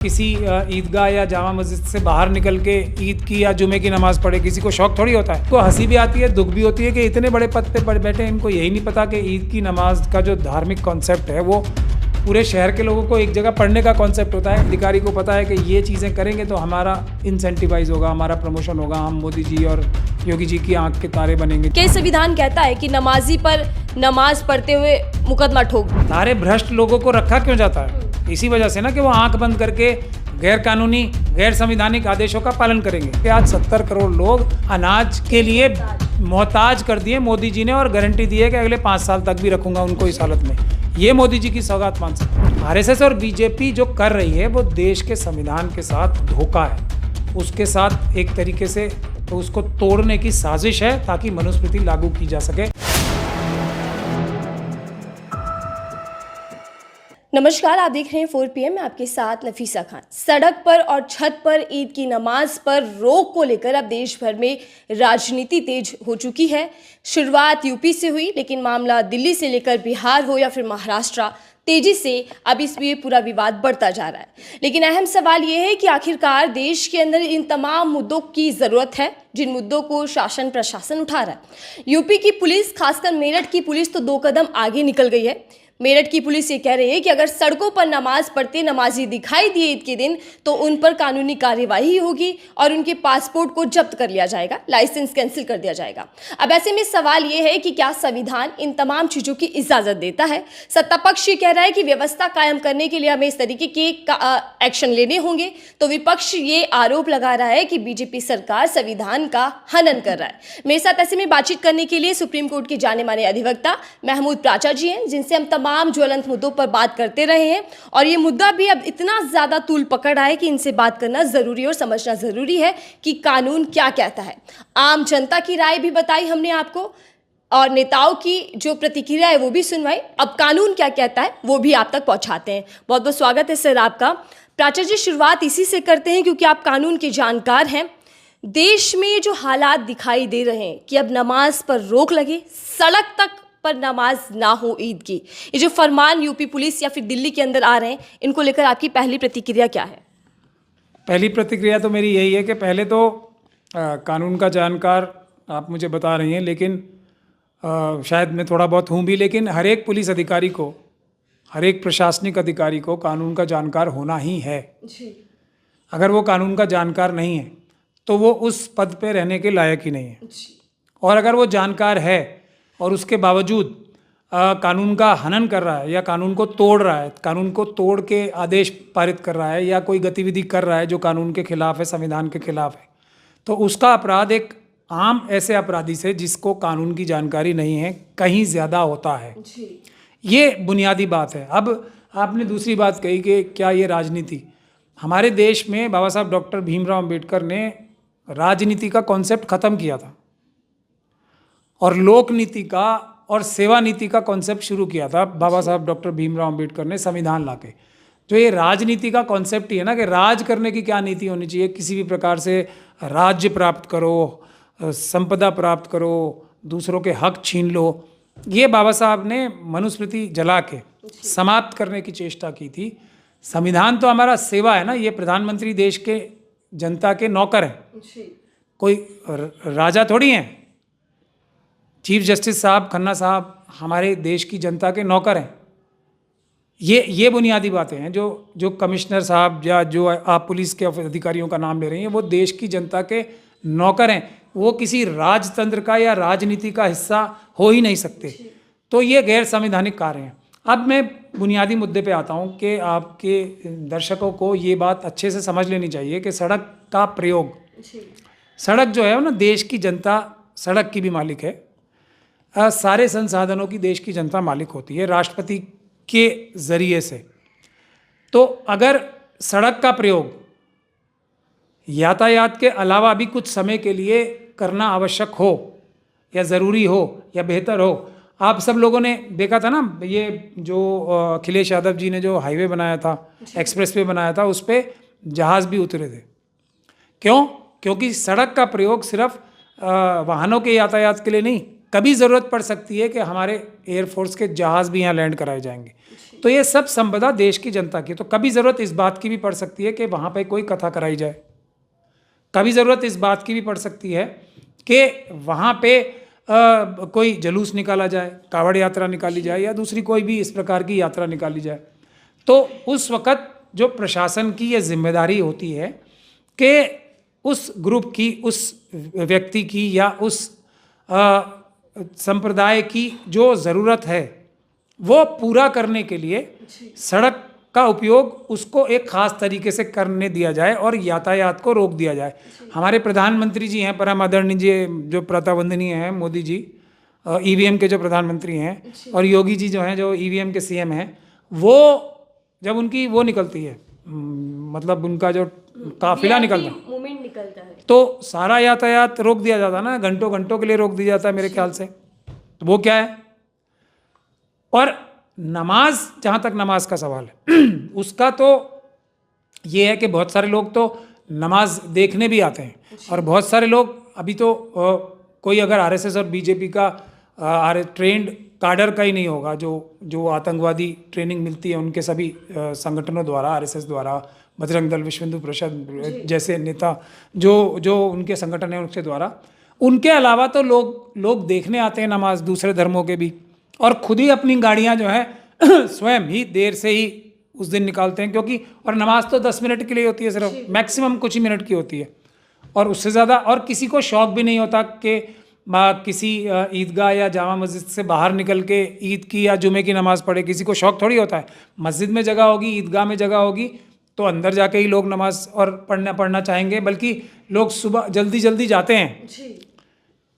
किसी ईदगाह या जामा मस्जिद से बाहर निकल के ईद की या जुमे की नमाज पढ़े, किसी को शौक थोड़ी होता है। तो हंसी भी आती है, दुख भी होती है कि इतने बड़े पद पे बैठे इनको यही नहीं पता कि ईद की नमाज का जो धार्मिक कॉन्सेप्ट है वो पूरे शहर के लोगों को एक जगह पढ़ने का कॉन्सेप्ट होता है। अधिकारी को पता है कि ये चीज़ें करेंगे तो हमारा इंसेंटिवाइज होगा, हमारा प्रमोशन होगा, हम मोदी जी और योगी जी की आंख के तारे बनेंगे। के संविधान कहता है कि नमाजी पर नमाज पढ़ते हुए मुकदमा ठोक। सारे भ्रष्ट लोगों को रखा क्यों जाता है? इसी वजह से ना कि वो आंख बंद करके गैर कानूनी गैर संवैधानिक आदेशों का पालन करेंगे। आज 70 करोड़ लोग अनाज के लिए मोहताज कर दिए मोदी जी ने, और गारंटी दी है कि अगले 5 साल तक भी रखूंगा उनको इस हालत में। ये मोदी जी की सौगात मान सकते। आरएसएस और बीजेपी जो कर रही है वो देश के संविधान के साथ धोखा है, उसके साथ एक तरीके से तो उसको तोड़ने की साजिश है ताकि मनुस्मृति लागू की जा सके। नमस्कार, आप देख रहे हैं 4 PM में आपके साथ नफीसा खान। सड़क पर और छत पर ईद की नमाज पर रोक को लेकर अब देश भर में राजनीति तेज हो चुकी है। शुरुआत यूपी से हुई, लेकिन मामला दिल्ली से लेकर बिहार हो या फिर महाराष्ट्र, तेजी से अब इसमें पूरा विवाद बढ़ता जा रहा है। लेकिन अहम सवाल यह है कि आखिरकार देश के अंदर इन तमाम मुद्दों की ज़रूरत है जिन मुद्दों को शासन प्रशासन उठा रहा है। यूपी की पुलिस, खासकर मेरठ की पुलिस तो 2 कदम आगे निकल गई है। मेरठ की पुलिस ये कह रही है कि अगर सड़कों पर नमाज पढ़ते नमाजी दिखाई दिए ईद के दिन तो उन पर कानूनी कार्यवाही होगी और उनके पासपोर्ट को जब्त कर लिया जाएगा, लाइसेंस कैंसिल कर दिया जाएगा। अब ऐसे में सवाल ये है कि क्या संविधान इन तमाम चीज़ों की इजाज़त देता है? सत्ता पक्ष ये कह रहा है कि व्यवस्था कायम करने के लिए हमें इस तरीके के एक्शन लेने होंगे, तो विपक्ष ये आरोप लगा रहा है कि बीजेपी सरकार संविधान का हनन कर रहा है। मेरे साथ ऐसे में बातचीत करने के लिए सुप्रीम कोर्ट के जाने माने अधिवक्ता महमूद प्राचा जी हैं, जिनसे हम तमाम ज्वलंत मुद्दों पर बात करते रहे हैं और ये मुद्दा भी अब इतना ज्यादा तूल पकड़ आया कि इनसे बात करना जरूरी और समझना जरूरी है कि कानून क्या कहता है। आम जनता की राय भी बताई हमने आपको और नेताओं की जो प्रतिक्रिया है वो भी सुनवाई। अब कानून क्या कहता है वो भी आप तक पहुंचाते हैं। बहुत बहुत स्वागत है सर आपका। प्राचा जी, शुरुआत इसी से करते हैं क्योंकि आप कानून के जानकार हैं। देश में जो हालात दिखाई दे रहे हैं कि अब नमाज पर रोक लगे, सड़क तक पर नमाज ना हो ईद की, ये जो फरमान यूपी पुलिस या फिर दिल्ली के अंदर आ रहे हैं, इनको लेकर आपकी पहली प्रतिक्रिया क्या है? पहली प्रतिक्रिया तो मेरी यही है कि पहले तो कानून का जानकार आप मुझे बता रही हैं, लेकिन शायद मैं थोड़ा बहुत हूँ भी, लेकिन हर एक पुलिस अधिकारी को, हर एक प्रशासनिक अधिकारी को कानून का जानकार होना ही है जी। अगर वो कानून का जानकार नहीं है तो वो उस पद पे रहने के लायक ही नहीं है जी। और अगर वो जानकार है और उसके बावजूद कानून का हनन कर रहा है या कानून को तोड़ रहा है, कानून को तोड़ के आदेश पारित कर रहा है या कोई गतिविधि कर रहा है जो कानून के खिलाफ है, संविधान के खिलाफ है, तो उसका अपराध एक आम ऐसे अपराधी से जिसको कानून की जानकारी नहीं है कहीं ज़्यादा होता है जी। ये बुनियादी बात है। अब आपने दूसरी बात कही कि क्या ये राजनीति, हमारे देश में बाबा साहब डॉक्टर भीमराव अम्बेडकर ने राजनीति का कॉन्सेप्ट ख़त्म किया था और लोक नीति का और सेवा नीति का कॉन्सेप्ट शुरू किया था बाबा साहब डॉक्टर भीमराव अम्बेडकर ने संविधान लाके। तो ये राजनीति का कॉन्सेप्ट ही है ना कि राज करने की क्या नीति होनी चाहिए, किसी भी प्रकार से राज्य प्राप्त करो, संपदा प्राप्त करो, दूसरों के हक छीन लो। ये बाबा साहब ने मनुस्मृति जला के समाप्त करने की चेष्टा की थी। संविधान तो हमारा सेवा है ना, ये प्रधानमंत्री देश के जनता के नौकर हैं, कोई राजा थोड़ी हैं। चीफ जस्टिस साहब, खन्ना साहब हमारे देश की जनता के नौकर हैं। ये बुनियादी बातें हैं। जो कमिश्नर साहब या जो आप पुलिस के अधिकारियों का नाम ले रही हैं वो देश की जनता के नौकर हैं, वो किसी राजतंत्र का या राजनीति का हिस्सा हो ही नहीं सकते। तो ये गैर संवैधानिक कार्य हैं। अब मैं बुनियादी मुद्दे पे आता हूँ कि आपके दर्शकों को ये बात अच्छे से समझ लेनी चाहिए कि सड़क का प्रयोग, सड़क जो है ना, देश की जनता सड़क की भी मालिक है, सारे संसाधनों की देश की जनता मालिक होती है राष्ट्रपति के ज़रिए से। तो अगर सड़क का प्रयोग यातायात के अलावा भी कुछ समय के लिए करना आवश्यक हो या ज़रूरी हो या बेहतर हो, आप सब लोगों ने देखा था ना, ये जो अखिलेश यादव जी ने जो हाईवे बनाया था, एक्सप्रेस वे बनाया था, उस पर जहाज़ भी उतरे थे। क्यों? क्योंकि सड़क का प्रयोग सिर्फ वाहनों के यातायात के लिए नहीं, कभी ज़रूरत पड़ सकती है कि हमारे एयरफोर्स के जहाज़ भी यहाँ लैंड कराए जाएंगे। तो ये सब संपदा देश की जनता की। तो कभी ज़रूरत इस बात की भी पड़ सकती है कि वहाँ पे कोई कथा कराई जाए, कभी ज़रूरत इस बात की भी पड़ सकती है कि वहाँ पे कोई जुलूस निकाला जाए, कावड़ यात्रा निकाली जाए या दूसरी कोई भी इस प्रकार की यात्रा निकाली जाए। तो उस वक़्त जो प्रशासन की ये जिम्मेदारी होती है कि उस ग्रुप की, उस व्यक्ति की या उस संप्रदाय की जो ज़रूरत है वो पूरा करने के लिए सड़क का उपयोग उसको एक ख़ास तरीके से करने दिया जाए और यातायात को रोक दिया जाए। हमारे प्रधानमंत्री जी हैं, परम आदरणीय जी जो प्रतिवंदनीय हैं, मोदी जी ईवीएम के जो प्रधानमंत्री हैं, और योगी जी जो हैं जो ईवीएम के सीएम हैं, वो जब उनकी वो निकलती है, मतलब उनका जो काफिला निकलता मूवमेंट निकलता है, तो सारा यातायात रोक दिया जाता ना, घंटों घंटों के लिए रोक दिया जाता है मेरे ख्याल से। तो वो क्या है, और नमाज, जहाँ तक नमाज का सवाल है उसका तो ये है कि बहुत सारे लोग तो नमाज देखने भी आते हैं, और बहुत सारे लोग अभी तो कोई अगर आरएसएस और बीजेपी का ट्रेंड काडर का ही नहीं होगा, जो आतंकवादी ट्रेनिंग मिलती है उनके सभी संगठनों द्वारा, आरएसएस द्वारा, बजरंग दल, विश्व हिंदू परिषद जैसे नेता जो उनके संगठन हैं उनके द्वारा, उनके अलावा तो लोग देखने आते हैं नमाज दूसरे धर्मों के भी, और खुद ही अपनी गाड़ियां जो है स्वयं ही देर से ही उस दिन निकालते हैं, क्योंकि और नमाज तो 10 मिनट के लिए होती है सिर्फ, मैक्सिमम कुछ ही मिनट की होती है, और उससे ज़्यादा और किसी को शौक भी नहीं होता कि किसी ईदगाह या जामा मस्जिद से बाहर निकल के ईद की या जुमे की नमाज़ पढ़े। किसी को शौक थोड़ी होता है, मस्जिद में जगह होगी, ईदगाह में जगह होगी तो अंदर जाके ही लोग नमाज और पढ़ना चाहेंगे, बल्कि लोग सुबह जल्दी जाते हैं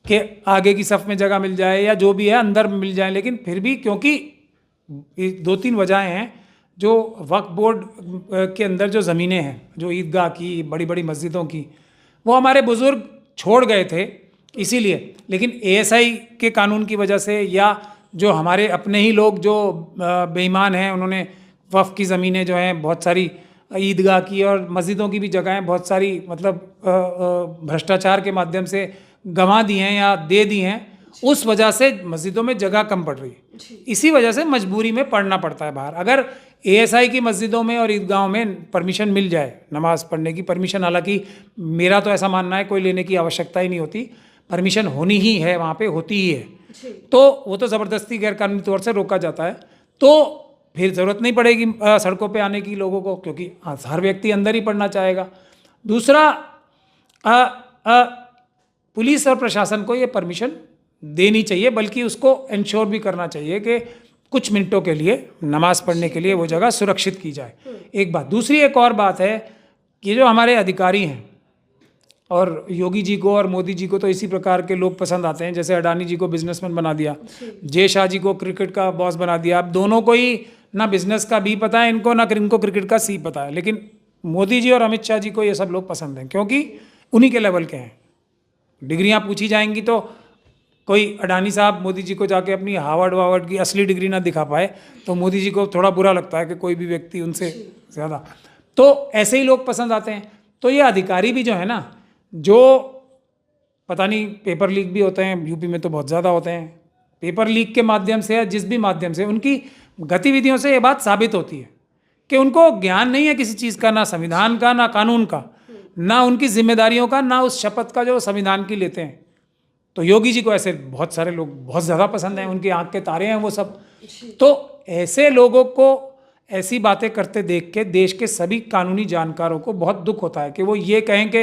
कि आगे की सफ़ में जगह मिल जाए या जो भी है अंदर मिल जाए। लेकिन फिर भी क्योंकि 2-3 वजहें हैं, जो वक्फ बोर्ड के अंदर जो ज़मीनें हैं, जो ईदगाह की, बड़ी बड़ी मस्जिदों की, वो हमारे बुज़ुर्ग छोड़ गए थे इसीलिए, लेकिन एएसआई के कानून की वजह से या जो हमारे अपने ही लोग जो बेईमान हैं, उन्होंने वक्फ की ज़मीनें जो हैं बहुत सारी, ईदगाह की और मस्जिदों की भी जगहें बहुत सारी, मतलब भ्रष्टाचार के माध्यम से गंवा दी हैं या दे दी हैं, उस वजह से मस्जिदों में जगह कम पड़ रही है। इसी वजह से मजबूरी में पढ़ना पड़ता है बाहर। अगर एएसआई की मस्जिदों में और ईदगाहों में परमिशन मिल जाए नमाज़ पढ़ने की, परमिशन, हालांकि मेरा तो ऐसा मानना है कोई लेने की आवश्यकता ही नहीं होती, परमिशन होनी ही है, वहाँ पे होती ही है, तो वो तो ज़बरदस्ती गैरकानूनी तौर से रोका जाता है, तो फिर ज़रूरत नहीं पड़ेगी सड़कों पे आने की लोगों को, क्योंकि हर व्यक्ति अंदर ही पढ़ना चाहेगा। दूसरा, पुलिस और प्रशासन को ये परमिशन देनी चाहिए, बल्कि उसको इंश्योर भी करना चाहिए कि कुछ मिनटों के लिए नमाज पढ़ने के लिए वो जगह सुरक्षित की जाए। एक बात। दूसरी एक और बात है कि जो हमारे अधिकारी हैं, और योगी जी को और मोदी जी को तो इसी प्रकार के लोग पसंद आते हैं, जैसे अडानी जी को बिजनेसमैन बना दिया, जय शाह जी को क्रिकेट का बॉस बना दिया। अब दोनों को ही ना बिजनेस का बी पता है इनको, ना इनको क्रिकेट का सी पता है, लेकिन मोदी जी और अमित शाह जी को ये सब लोग पसंद हैं, क्योंकि उन्हीं के लेवल के हैं। डिग्रियाँ पूछी जाएंगी तो कोई अडानी साहब मोदी जी को जाके अपनी हार्वर्ड की असली डिग्री ना दिखा पाए तो मोदी जी को थोड़ा बुरा लगता है कि कोई भी व्यक्ति उनसे ज़्यादा, तो ऐसे ही लोग पसंद आते हैं। तो ये अधिकारी भी जो है ना, जो पता नहीं पेपर लीक भी होते हैं, यूपी में तो बहुत ज़्यादा होते हैं, पेपर लीक के माध्यम से या जिस भी माध्यम से उनकी गतिविधियों से ये बात साबित होती है कि उनको ज्ञान नहीं है किसी चीज़ का, ना संविधान का, ना कानून का, ना उनकी जिम्मेदारियों का, ना उस शपथ का जो संविधान की लेते हैं। तो योगी जी को ऐसे बहुत सारे लोग बहुत ज़्यादा पसंद हैं, उनकी आँख के तारे हैं वो सब। तो ऐसे लोगों को ऐसी बातें करते देख के देश के सभी कानूनी जानकारों को बहुत दुख होता है कि वो ये कहें कि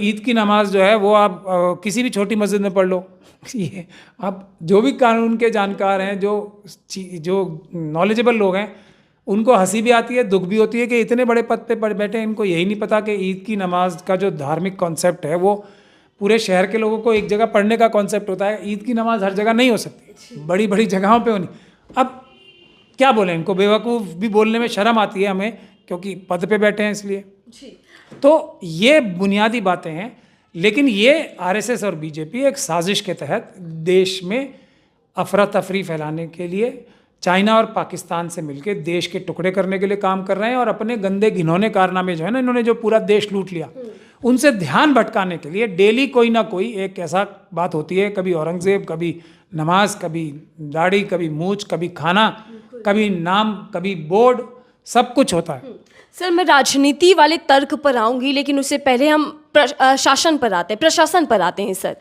ईद की नमाज जो है वो आप किसी भी छोटी मस्जिद में पढ़ लो। ये आप जो भी कानून के जानकार हैं, जो नॉलेजेबल लोग हैं, उनको हंसी भी आती है, दुख भी होती है कि इतने बड़े पद पे बैठे हैं, इनको यही नहीं पता कि ईद की नमाज का जो धार्मिक कॉन्सेप्ट है वो पूरे शहर के लोगों को एक जगह पढ़ने का कॉन्सेप्ट होता है। ईद की नमाज हर जगह नहीं हो सकती, बड़ी बड़ी जगहों पे होनी। अब क्या बोलें, इनको बेवकूफ़ भी बोलने में शर्म आती है हमें, क्योंकि पद पे बैठे हैं इसलिए। तो ये बुनियादी बातें हैं, लेकिन ये आरएसएस और बीजेपी एक साजिश के तहत देश में अफरा तफरी फैलाने के लिए चाइना और पाकिस्तान से मिलकर देश के टुकड़े करने के लिए काम कर रहे हैं, और अपने गंदे घिनौने कारनामे जो है ना, इन्होंने जो पूरा देश लूट लिया, उनसे ध्यान भटकाने के लिए डेली कोई ना कोई एक ऐसा बात होती है, कभी औरंगज़ेब, कभी नमाज, कभी दाढ़ी, कभी मूछ, कभी खाना, कभी नाम, कभी बोर्ड, सब कुछ होता है। सर, मैं राजनीति वाले तर्क पर आऊंगी, लेकिन उससे पहले हम शासन पर आते हैं, प्रशासन पर आते हैं। सर,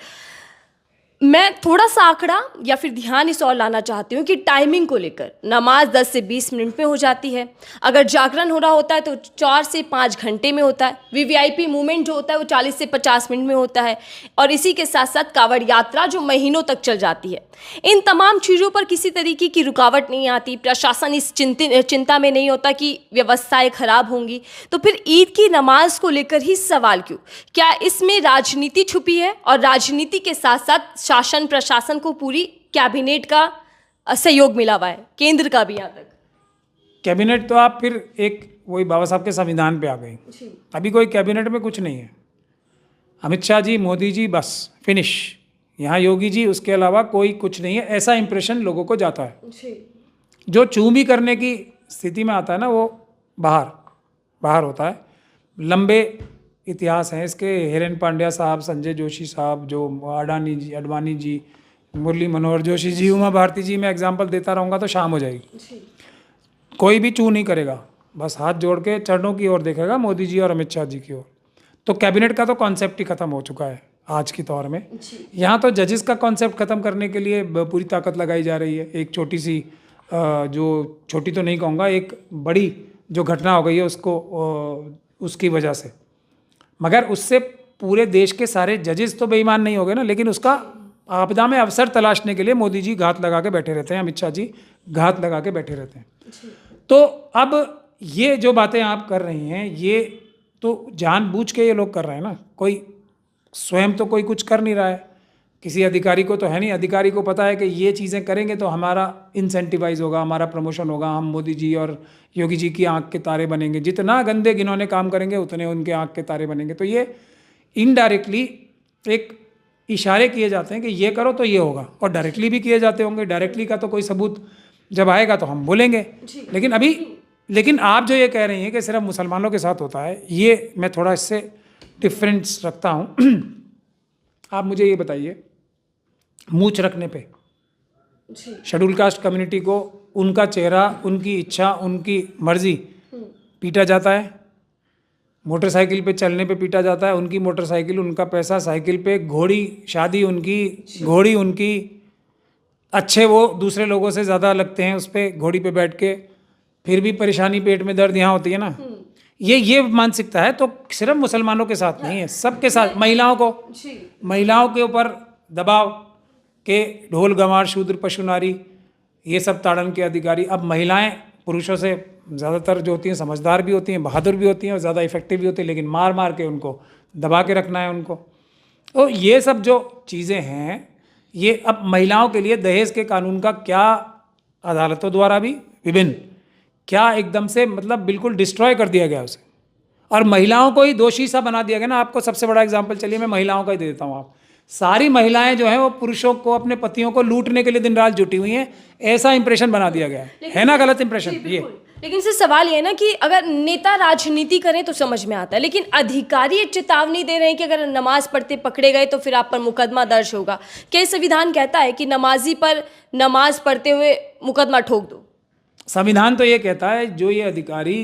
मैं थोड़ा सा आंकड़ा या फिर ध्यान इस और लाना चाहती हूँ कि टाइमिंग को लेकर नमाज 10 से 20 मिनट में हो जाती है। अगर जागरण हो रहा होता है तो 4 से 5 घंटे में होता है। वीवीआईपी मूवमेंट जो होता है वो 40 से 50 मिनट में होता है। और इसी के साथ साथ कांवड़ यात्रा जो महीनों तक चल जाती है। इन तमाम चीज़ों पर किसी तरीके की रुकावट नहीं आती। प्रशासन इस चिंता में नहीं होता कि व्यवस्थाएं खराब होंगी। तो फिर ईद की नमाज को लेकर ही सवाल क्यों? क्या इसमें राजनीति छुपी है? और राजनीति के साथ साथ शासन प्रशासन को पूरी कैबिनेट का सहयोग मिला हुआ है, केंद्र का भी यहाँ तक। कैबिनेट तो आप फिर एक वही बाबा साहब के संविधान पे आ गई। अभी कोई कैबिनेट में कुछ नहीं है। अमित शाह जी, मोदी जी, बस फिनिश। यहाँ योगी जी, उसके अलावा कोई कुछ नहीं है, ऐसा इंप्रेशन लोगों को जाता है। जो चूं भी करने की स्थिति में आता है ना, वो बाहर होता है। लंबे इतिहास हैं इसके। हिरेन पांड्या साहब, संजय जोशी साहब, जो अडवाणी जी, मुरली मनोहर जोशी जी, उमा भारती जी, मैं एग्जाम्पल देता रहूँगा तो शाम हो जाएगी। कोई भी चू नहीं करेगा, बस हाथ जोड़ के चरणों की ओर देखेगा, मोदी जी और अमित शाह जी की ओर। तो कैबिनेट का तो कॉन्सेप्ट ही खत्म हो चुका है आज की दौर में। यहाँ तो जजेस का कॉन्सेप्ट खत्म करने के लिए पूरी ताकत लगाई जा रही है। एक छोटी सी, जो छोटी तो नहीं कहूँगा, एक बड़ी जो घटना हो गई है उसको, उसकी वजह से। मगर उससे पूरे देश के सारे जजेस तो बेईमान नहीं हो गए ना, लेकिन उसका आपदा में अवसर तलाशने के लिए मोदी जी घात लगा के बैठे रहते हैं, अमित शाह जी घात लगा के बैठे रहते हैं। तो अब ये जो बातें आप कर रही हैं, ये तो जानबूझ के ये लोग कर रहे हैं ना। कोई स्वयं तो कोई कुछ कर नहीं रहा है, किसी अधिकारी को तो है नहीं। अधिकारी को पता है कि ये चीज़ें करेंगे तो हमारा इंसेंटिवाइज होगा, हमारा प्रमोशन होगा, हम मोदी जी और योगी जी की आंख के तारे बनेंगे। जितना गंदे गिनौने काम करेंगे उतने उनके आंख के तारे बनेंगे। तो ये इनडायरेक्टली एक इशारे किए जाते हैं कि ये करो तो ये होगा, और डायरेक्टली भी किए जाते होंगे। डायरेक्टली का तो कोई सबूत जब आएगा तो हम बोलेंगे। लेकिन आप जो ये कह रही हैं कि सिर्फ मुसलमानों के साथ होता है, ये मैं थोड़ा इससे डिफरेंस रखता हूँ। आप मुझे ये बताइए, मूंछ रखने पे शेड्यूल कास्ट कम्युनिटी को उनका चेहरा, उनकी इच्छा, उनकी मर्जी पीटा जाता है। मोटरसाइकिल पे चलने पे पीटा जाता है। उनकी मोटरसाइकिल, उनका पैसा, साइकिल पे, घोड़ी, शादी उनकी, घोड़ी उनकी, अच्छे वो दूसरे लोगों से ज़्यादा लगते हैं उस पर घोड़ी पे बैठ के, फिर भी परेशानी, पेट में दर्द यहाँ होती है ना। ये मानसिकता है। तो सिर्फ मुसलमानों के साथ नहीं है, सबके साथ। महिलाओं के ऊपर दबाव के ढोल गंवार, शूद्र, पशु, नारी, ये सब ताड़न के अधिकारी। अब महिलाएं पुरुषों से ज़्यादातर जो होती हैं समझदार भी होती हैं, बहादुर भी होती हैं और ज़्यादा इफेक्टिव भी होती हैं, लेकिन मार मार के उनको दबा के रखना है उनको। तो ये सब जो चीज़ें हैं, ये अब महिलाओं के लिए दहेज के कानून का क्या अदालतों द्वारा भी विभिन्न, क्या एकदम से मतलब बिल्कुल डिस्ट्रॉय कर दिया गया उसे, और महिलाओं को ही दोषी सा बना दिया गया ना। आपको सबसे बड़ा एग्जाम्पल, चलिए मैं महिलाओं का ही दे देता हूँ। आप सारी महिलाएं जो हैं वो पुरुषों को, अपने पतियों को लूटने के लिए दिन रात जुटी हुई हैं, ऐसा इंप्रेशन बना दिया गया है ना। गलत इंप्रेशन ये। लेकिन सर, सवाल ये है ना कि अगर नेता राजनीति करें तो समझ में आता है, लेकिन अधिकारी एक चेतावनी दे रहे हैं कि अगर नमाज पढ़ते पकड़े गए तो फिर आप पर मुकदमा दर्ज होगा। क्या संविधान कहता है कि नमाजी पर नमाज पढ़ते हुए मुकदमा ठोक दो? संविधान तो ये कहता है जो ये अधिकारी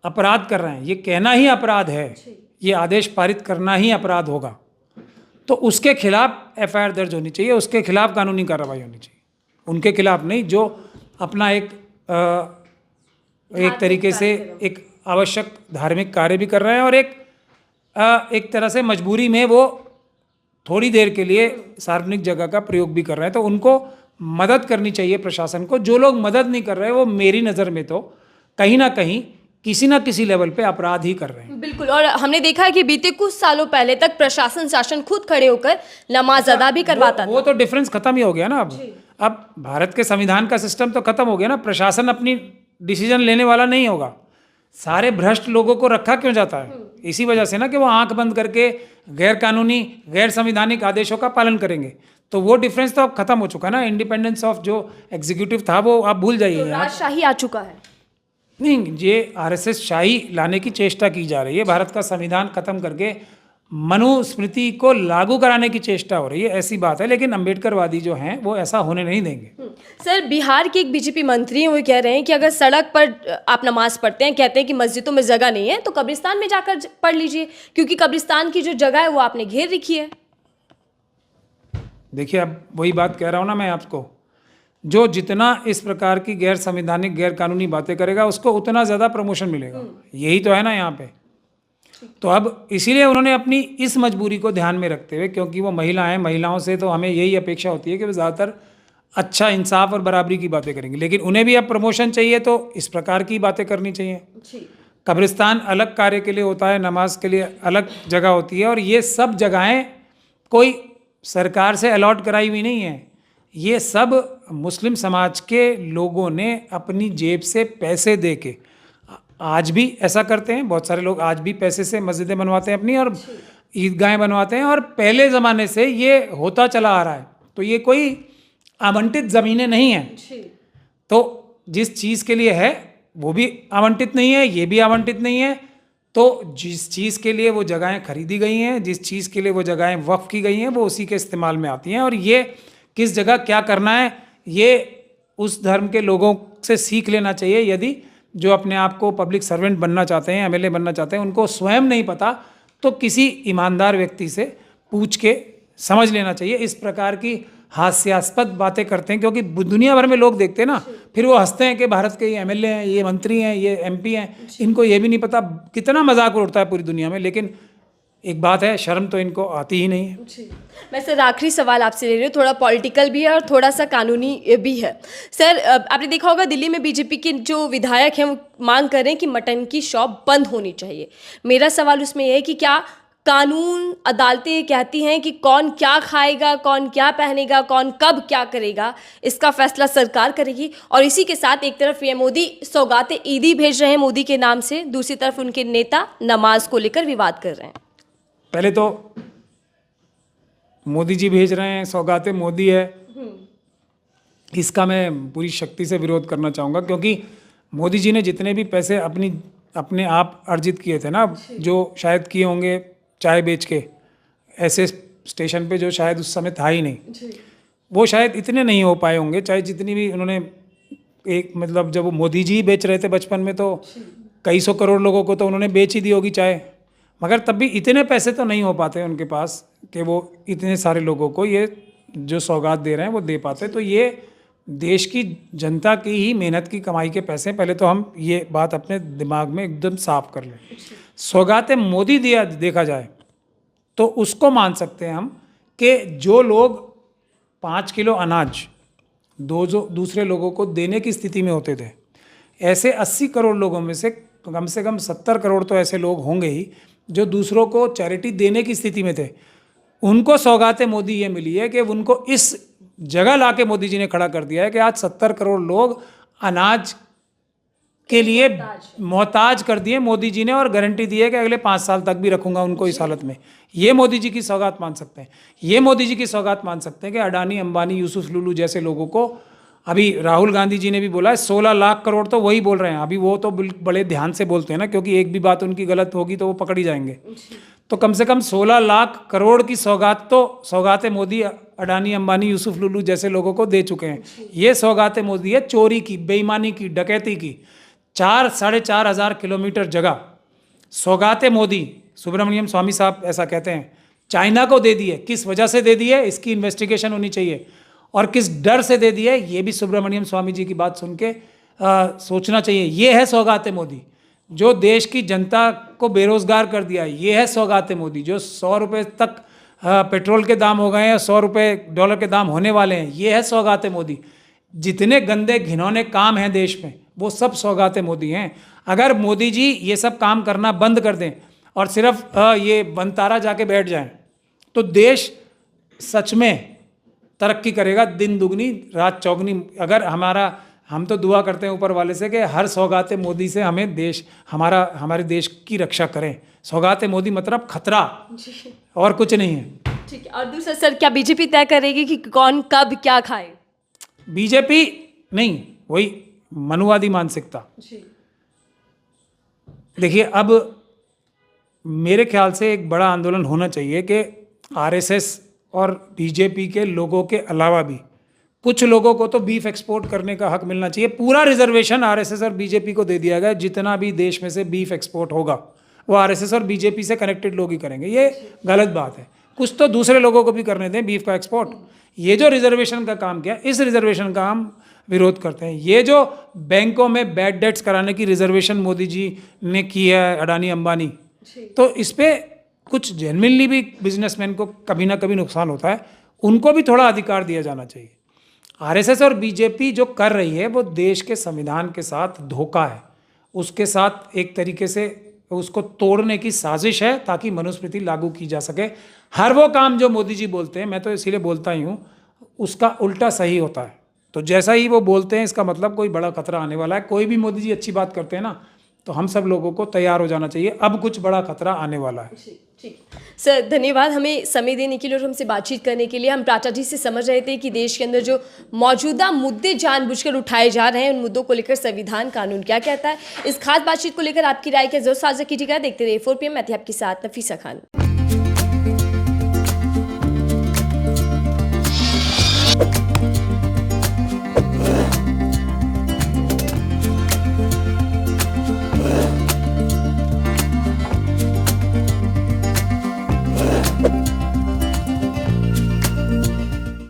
अपराध कर रहे हैं, ये कहना ही अपराध है, ये आदेश पारित करना ही अपराध होगा, तो उसके खिलाफ एफआईआर दर्ज होनी चाहिए, उसके खिलाफ कानूनी कार्रवाई होनी चाहिए। उनके खिलाफ नहीं जो अपना एक तरीके से एक आवश्यक धार्मिक कार्य भी कर रहे हैं, और एक तरह से मजबूरी में वो थोड़ी देर के लिए सार्वजनिक जगह का प्रयोग भी कर रहे हैं। तो उनको मदद करनी चाहिए प्रशासन को। जो लोग मदद नहीं कर रहे, वो मेरी नज़र में तो कहीं ना कहीं किसी ना किसी लेवल पे अपराध ही कर रहे हैं। बिल्कुल। और हमने देखा है कि बीते कुछ सालों पहले तक प्रशासन शासन खुद खड़े होकर नमाज अदा भी करवाता था। वो तो डिफरेंस खत्म ही हो गया ना। अब भारत के संविधान का सिस्टम तो खत्म हो गया ना। प्रशासन अपनी डिसीजन लेने वाला नहीं होगा। सारे भ्रष्ट लोगों को रखा क्यों जाता है? इसी वजह से ना कि वो आंख बंद करके गैर कानूनी, गैर संवैधानिक आदेशों का पालन करेंगे। तो वो डिफरेंस तो अब खत्म हो चुका है ना। इंडिपेंडेंस ऑफ जो एग्जीक्यूटिव था वो आप भूल जाइए। राजशाही आ चुका है। नहीं, ये आरएसएस शाही लाने की चेष्टा की जा रही है। भारत का संविधान खत्म करके मनुस्मृति को लागू कराने की चेष्टा हो रही है, ऐसी बात है। लेकिन अम्बेडकरवादी जो हैं वो ऐसा होने नहीं देंगे। सर, बिहार के एक बीजेपी मंत्री हैं, वो कह रहे हैं कि अगर सड़क पर आप नमाज पढ़ते हैं, कहते हैं कि मस्जिदों में जगह नहीं है, तो कब्रिस्तान में जाकर पढ़ लीजिए, क्योंकि कब्रिस्तान की जो जगह है वो आपने घेर रखी है। देखिए, अब वही बात कह रहा हूँ ना मैं आपको, जो जितना इस प्रकार की गैर संवैधानिक गैर कानूनी बातें करेगा उसको उतना ज़्यादा प्रमोशन मिलेगा। यही तो है ना यहाँ पे। तो अब इसीलिए उन्होंने अपनी इस मजबूरी को ध्यान में रखते हुए, क्योंकि वो महिला हैं, महिलाओं से तो हमें यही अपेक्षा होती है कि वो ज़्यादातर अच्छा इंसाफ और बराबरी की बातें करेंगे, लेकिन उन्हें भी अब प्रमोशन चाहिए तो इस प्रकार की बातें करनी चाहिए। कब्रिस्तान अलग कार्य के लिए होता है, नमाज के लिए अलग जगह होती है, और ये सब जगहें कोई सरकार से अलॉट कराई हुई नहीं है। ये सब मुस्लिम समाज के लोगों ने अपनी जेब से पैसे दे के, आज भी ऐसा करते हैं, बहुत सारे लोग आज भी पैसे से मस्जिदें बनवाते हैं अपनी और ईदगाहें बनवाते हैं, और पहले ज़माने से ये होता चला आ रहा है। तो ये कोई आवंटित ज़मीनें नहीं हैं। तो जिस चीज़ के लिए है वो भी आवंटित नहीं है, ये भी आवंटित नहीं है। तो जिस चीज़ के लिए वो जगहें खरीदी गई हैं, जिस चीज़ के लिए वो जगहें वक्फ की गई हैं, वो उसी के इस्तेमाल में आती हैं। और ये किस जगह क्या करना है, ये उस धर्म के लोगों से सीख लेना चाहिए। यदि जो अपने आप को पब्लिक सर्वेंट बनना चाहते हैं, एमएलए बनना चाहते हैं, उनको स्वयं नहीं पता तो किसी ईमानदार व्यक्ति से पूछ के समझ लेना चाहिए। इस प्रकार की हास्यास्पद बातें करते हैं, क्योंकि दुनिया भर में लोग देखते हैं ना, फिर वो हंसते हैं कि भारत के ये एमएलए हैं, ये मंत्री हैं, ये एमपी हैं, इनको ये भी नहीं पता। कितना मजाक उड़ता है पूरी दुनिया में। लेकिन एक बात है, शर्म तो इनको आती ही नहीं है। मैं सर आखिरी सवाल आपसे ले रही हूँ, थोड़ा पॉलिटिकल भी है और थोड़ा सा कानूनी भी है। सर, आपने देखा होगा दिल्ली में बीजेपी के जो विधायक हैं वो मांग कर रहे हैं कि मटन की शॉप बंद होनी चाहिए। मेरा सवाल उसमें यह है कि क्या कानून, अदालतें कहती हैं कि कौन क्या खाएगा, कौन क्या पहनेगा, कौन कब क्या करेगा, इसका फैसला सरकार करेगी। और इसी के साथ एक तरफ ये मोदी सौगातें ईदी भेज रहे हैं मोदी के नाम से, दूसरी तरफ उनके नेता नमाज को लेकर विवाद कर रहे हैं। पहले तो मोदी जी भेज रहे हैं, सौगातें मोदी है, इसका मैं पूरी शक्ति से विरोध करना चाहूँगा। क्योंकि मोदी जी ने जितने भी पैसे अपने आप अर्जित किए थे ना, जो शायद किए होंगे चाय बेच के, ऐसे स्टेशन पे जो शायद उस समय था ही नहीं, वो शायद इतने नहीं हो पाए होंगे। चाहे जितनी भी उन्होंने एक मतलब जब वो मोदी जी बेच रहे थे बचपन में, तो कई सौ करोड़ लोगों को तो उन्होंने बेच ही दी होगी चाय, मगर तब भी इतने पैसे तो नहीं हो पाते उनके पास कि वो इतने सारे लोगों को ये जो सौगात दे रहे हैं वो दे पाते। तो ये देश की जनता की ही मेहनत की कमाई के पैसे, पहले तो हम ये बात अपने दिमाग में एकदम साफ कर लें। सौगातें मोदी देखा जाए तो उसको मान सकते हैं हम कि जो लोग 5 किलो अनाज दूसरे लोगों को देने की स्थिति में होते थे, ऐसे 80 करोड़ लोगों में से कम 70 करोड़ तो ऐसे लोग होंगे ही जो दूसरों को चैरिटी देने की स्थिति में थे। उनको सौगातें मोदी ये मिली है कि उनको इस जगह लाके मोदी जी ने खड़ा कर दिया है कि आज 70 करोड़ लोग अनाज के लिए मोहताज कर दिए मोदी जी ने, और गारंटी दी है कि अगले 5 साल तक भी रखूंगा उनको इस हालत में। ये मोदी जी की सौगात मान सकते हैं। ये मोदी जी की सौगात मान सकते हैं कि अडानी, अंबानी, यूसुफ लुलू जैसे लोगों को, अभी राहुल गांधी जी ने भी बोला है 16 लाख करोड़, तो वही बोल रहे हैं। अभी वो तो बड़े ध्यान से बोलते हैं ना, क्योंकि एक भी बात उनकी गलत होगी तो वो पकड़ी जाएंगे। तो कम से कम 16 लाख करोड़ की सौगात तो सौगातें मोदी अडानी, अंबानी, यूसुफ लुलू जैसे लोगों को दे चुके हैं। ये सौगातें मोदी है चोरी की, बेईमानी की, डकैती की। 4-4.5 हज़ार किलोमीटर जगह सौगातें मोदी, सुब्रमण्यम स्वामी साहब ऐसा कहते हैं, चाइना को दे दी है। किस वजह से दे दी है, इसकी इन्वेस्टिगेशन होनी चाहिए, और किस डर से दे दी है, ये भी सुब्रमण्यम स्वामी जी की बात सुन के सोचना चाहिए। ये है सौगातें मोदी, जो देश की जनता को बेरोजगार कर दिया है। ये है सौगातें मोदी, जो 100 रुपये तक पेट्रोल के दाम हो गए हैं, 100 रुपये डॉलर के दाम होने वाले हैं। ये है सौगातें मोदी। जितने गंदे घिनौने काम हैं देश में, वो सब सौगातें मोदी हैं। अगर मोदी जी ये सब काम करना बंद कर दें और सिर्फ ये बनतारा जाके बैठ जाएं, तो देश सच में तरक्की करेगा, दिन दुगनी रात चौगनी। अगर हम तो दुआ करते हैं ऊपर वाले से कि हर सौगातें मोदी से हमें हमारे देश की रक्षा करें। सौगातें मोदी मतलब खतरा, और कुछ नहीं है। ठीक है। और दूसरा सर, क्या बीजेपी तय करेगी कि कौन कब क्या खाए? बीजेपी नहीं, वही मनुवादी मानसिकता। देखिए, अब मेरे ख्याल से एक बड़ा आंदोलन होना चाहिए कि आरएसएस और बीजेपी के लोगों के अलावा भी कुछ लोगों को तो बीफ एक्सपोर्ट करने का हक मिलना चाहिए। पूरा रिजर्वेशन आरएसएस और बीजेपी को दे दिया गया। जितना भी देश में से बीफ एक्सपोर्ट होगा वो आरएसएस और बीजेपी से कनेक्टेड लोग ही करेंगे। ये गलत बात है। कुछ तो दूसरे लोगों को भी करने दें बीफ का एक्सपोर्ट। ये जो रिजर्वेशन का काम किया, इस रिजर्वेशन का हम विरोध करते हैं। ये जो बैंकों में बैड डेट्स कराने की रिजर्वेशन मोदी जी ने की है, अडानी अंबानी, तो इस पे कुछ जेन्युइनली भी बिजनेसमैन को कभी ना कभी नुकसान होता है, उनको भी थोड़ा अधिकार दिया जाना चाहिए। आरएसएस और बीजेपी जो कर रही है वो देश के संविधान के साथ धोखा है, उसके साथ एक तरीके से उसको तोड़ने की साजिश है ताकि मनुस्मृति लागू की जा सके। हर वो काम जो मोदी जी बोलते हैं, मैं तो इसीलिए बोलता ही हूँ, उसका उल्टा सही होता है। तो जैसा ही वो बोलते हैं इसका मतलब कोई बड़ा खतरा आने वाला है। कोई भी मोदी जी अच्छी बात करते हैं ना, तो हम सब लोगों को तैयार हो जाना चाहिए, अब कुछ बड़ा खतरा आने वाला है। ठीक सर, धन्यवाद हमें समय देने के लिए और हमसे बातचीत करने के लिए। हम टाटा जी से समझ रहे थे कि देश के अंदर जो मौजूदा मुद्दे जानबूझकर उठाए जा रहे हैं, उन मुद्दों को लेकर संविधान कानून क्या कहता है। इस खास बातचीत को लेकर आपकी राय क्या जरूर साझा कीजिएगा। देखते रहिए 4PM, मैं थी आपके साथ नफीसा खान।